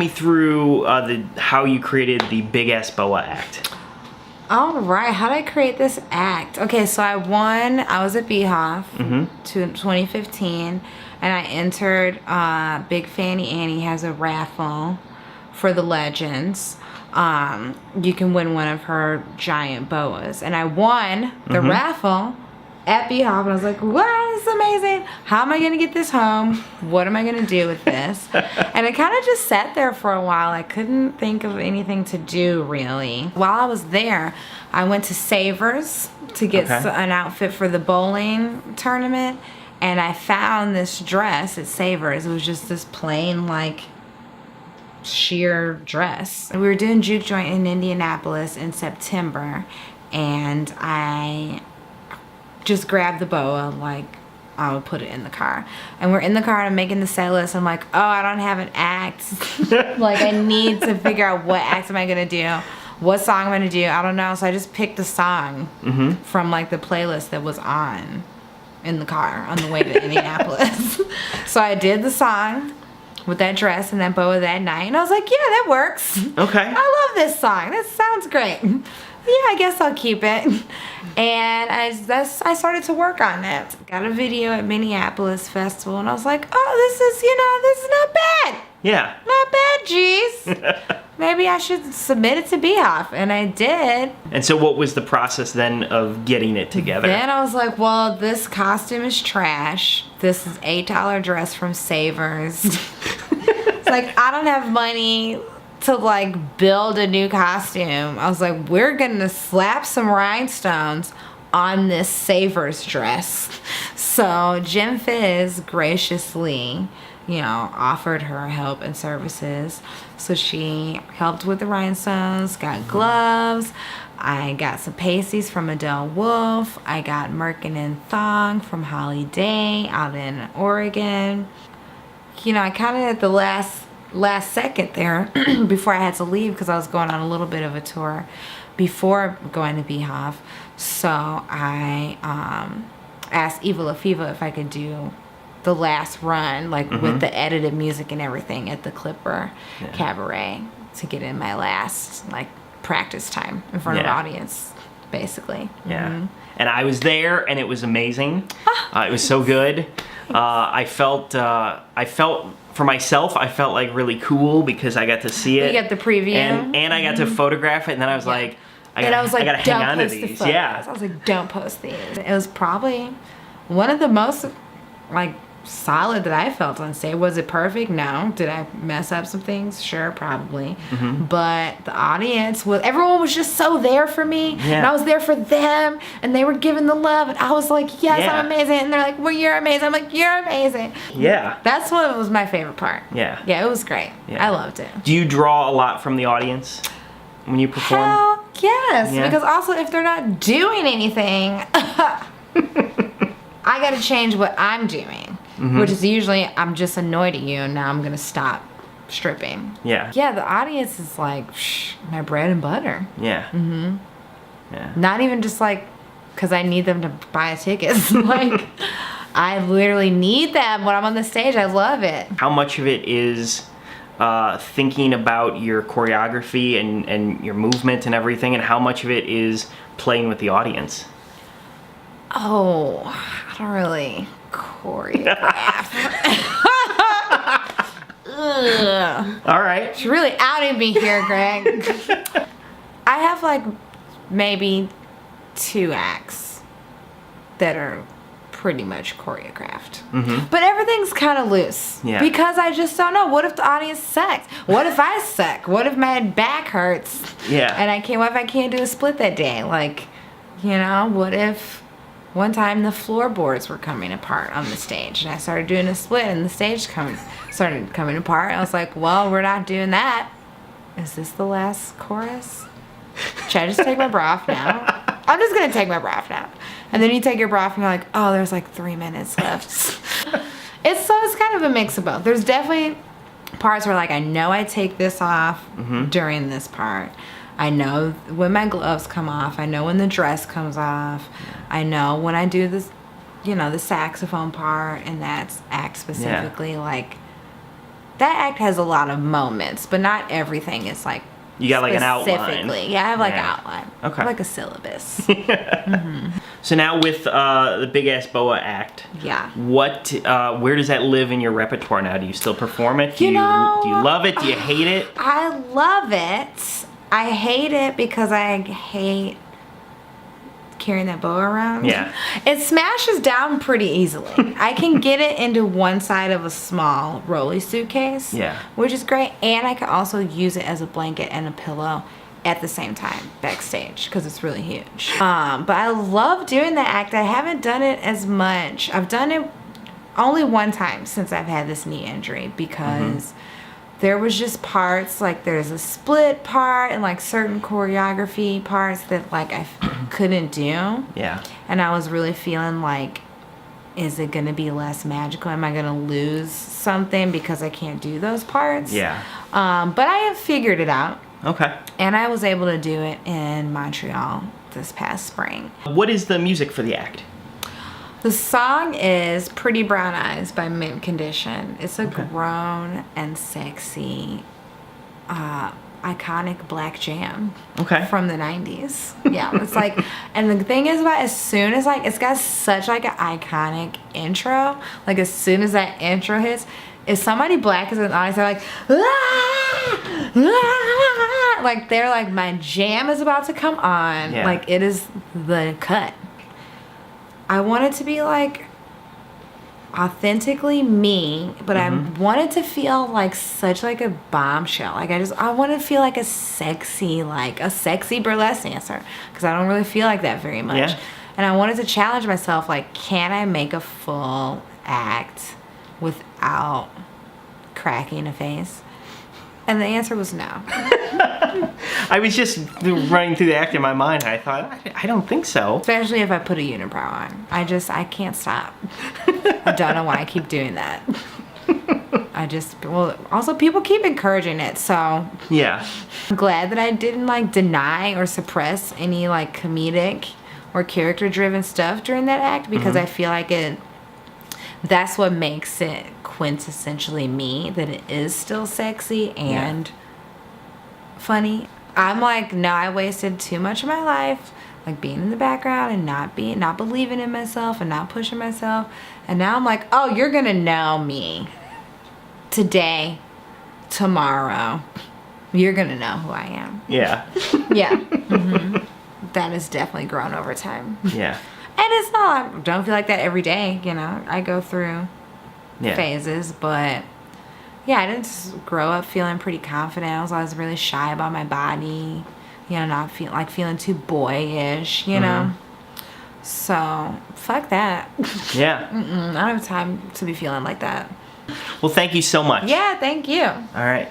me through how you created the Big Ass Boa Act. All right, how did I create this act? Okay, so I was at BHOF to 2015, and I entered Big Fanny Annie has a raffle for the legends. You can win one of her giant boas, and I won the raffle at BHOF, and I was like, wow, this is amazing. How am I gonna get this home? What am I gonna do with this? And I kind of just sat there for a while. I couldn't think of anything to do, really. While I was there, I went to Savers to get an outfit for the bowling tournament, and I found this dress at Savers. It was just this plain, like, sheer dress. We were doing Juke Joint in Indianapolis in September, and I just grabbed the boa, like, I would put it in the car. And we're in the car, and I'm making the set list. I'm like, oh, I don't have an act. Like, I need to figure out what act am I gonna do, what song I'm gonna do. I don't know. So I just picked a song from, like, the playlist that was on in the car on the way to Indianapolis. So I did the song with that dress and that boa that night, and I was like, yeah, that works. Okay. I love this song. That sounds great. Yeah, I guess I'll keep it. And I started to work on it. Got a video at Minneapolis Festival, and I was like, oh, this is not bad. Yeah. Not bad, Jeez. Maybe I should submit it to BHOF, and I did. And so what was the process then of getting it together? Then I was like, well, this costume is trash. This is $8 dress from Savers. It's like, I don't have money to, like, build a new costume. I was like, we're gonna slap some rhinestones on this Savers dress. So Jim Fizz graciously, offered her help and services. So she helped with the rhinestones, got gloves. I got some pasties from Adele Wolf. I got Merkin and Thong from Holly Day out in Oregon. I kind of at the last second there before I had to leave, because I was going on a little bit of a tour before going to BHOF. So I asked Eva LaFiva if I could do the last run, like with the edited music and everything at the Clipper Cabaret to get in my last, like, practice time in front of an audience, basically. Yeah. And I was there, and it was amazing. It was so good. I felt for myself, I felt like really cool because I got to see it. You get the preview. And I got to photograph it, and then I was like, I gotta hang on to these. Yeah. I was like, don't post these. It was probably one of the most, like, solid that I felt on stage. Was it perfect? No. Did I mess up some things? Sure, probably. But the audience everyone was just so there for me, and I was there for them, and they were giving the love, and I was like, yes, I'm amazing. And they're like, well, you're amazing. I'm like, you're amazing. Yeah. That's what was my favorite part. Yeah. Yeah, it was great. Yeah. I loved it. Do you draw a lot from the audience when you perform? Hell yes. Yeah. Because also, if they're not doing anything, I got to change what I'm doing. Which is usually, I'm just annoyed at you, and now I'm going to stop stripping. Yeah. Yeah, the audience is like, my bread and butter. Yeah. Yeah. Not even just like, because I need them to buy tickets. Like, I literally need them when I'm on the stage. I love it. How much of it is thinking about your choreography and your movement and everything, and how much of it is playing with the audience? Oh, I don't really choreograph. All right. She's really outing me here, Greg. I have, like, maybe 2 acts that are pretty much choreographed. But everything's kind of loose. Yeah. Because I just don't know. What if the audience sucks? What if I suck? What if my back hurts? Yeah. And what if I can't do a split that day? Like, what if one time the floorboards were coming apart on the stage, and I started doing a split, and the stage started coming apart. I was like, well, we're not doing that. Is this the last chorus? Should I just take my bra off now? I'm just going to take my bra off now. And then you take your bra off, and you're like, oh, there's like 3 minutes left. It's kind of a mix of both. There's definitely parts where, like, I know I take this off during this part. I know when my gloves come off. I know when the dress comes off. I know when I do this, the saxophone part and that act specifically, like, that act has a lot of moments, but not everything is like You got like an specifically. outline. Yeah, I have like Yeah. an outline. Okay. I have like a syllabus. So now with the Big Ass Boa Act, Yeah. what, where does that live in your repertoire now? Do you still perform it? Do You know, do you love it? Do you hate it? I love it. I hate it because I hate carrying that boa around. Yeah. It smashes down pretty easily. I can get it into one side of a small rolly suitcase. Yeah. Which is great. And I can also use it as a blanket and a pillow at the same time backstage because it's really huge. But I love doing that act. I haven't done it as much. I've done it only one time since I've had this knee injury because there was just parts, like there's a split part and like certain choreography parts that like I couldn't do. Yeah. And I was really feeling like, is it going to be less magical? Am I going to lose something because I can't do those parts? Yeah. But I have figured it out. Okay. And I was able to do it in Montreal this past spring. What is the music for the act? The song is Pretty Brown Eyes by Mint Condition. It's a grown and sexy, iconic black jam from the 90s. Yeah, it's like, and the thing is about as soon as like, it's got such like an iconic intro. Like as soon as that intro hits, if somebody black is in the audience, they're like, ah, ah, like they're like, my jam is about to come on. Yeah. Like it is the cut. I want it to be like authentically me, but I want it to feel like such like a bombshell. Like I want to feel like a sexy burlesque dancer because I don't really feel like that very much. Yeah. And I wanted to challenge myself, like, can I make a full act without cracking a face? And the answer was no. I was just running through the act in my mind, and I thought, I don't think so. Especially if I put a unibrow on. I can't stop. I don't know why I keep doing that. Also people keep encouraging it, so Yeah. I'm glad that I didn't like deny or suppress any like comedic or character driven stuff during that act because I feel like that's what makes it quintessentially me, that it is still sexy and funny. I'm like, no, I wasted too much of my life like being in the background and not believing in myself and not pushing myself. And now I'm like, oh, you're gonna know me today, tomorrow. You're gonna know who I am. Yeah. Yeah. That has definitely grown over time. Yeah. And it's not, I don't feel like that every day, you know. I go through phases, but yeah, I didn't just grow up feeling pretty confident. I was always really shy about my body, you know, not feeling too boyish, you know. So fuck that. Yeah. I don't have time to be feeling like that. Well, thank you so much. Yeah, thank you. All right.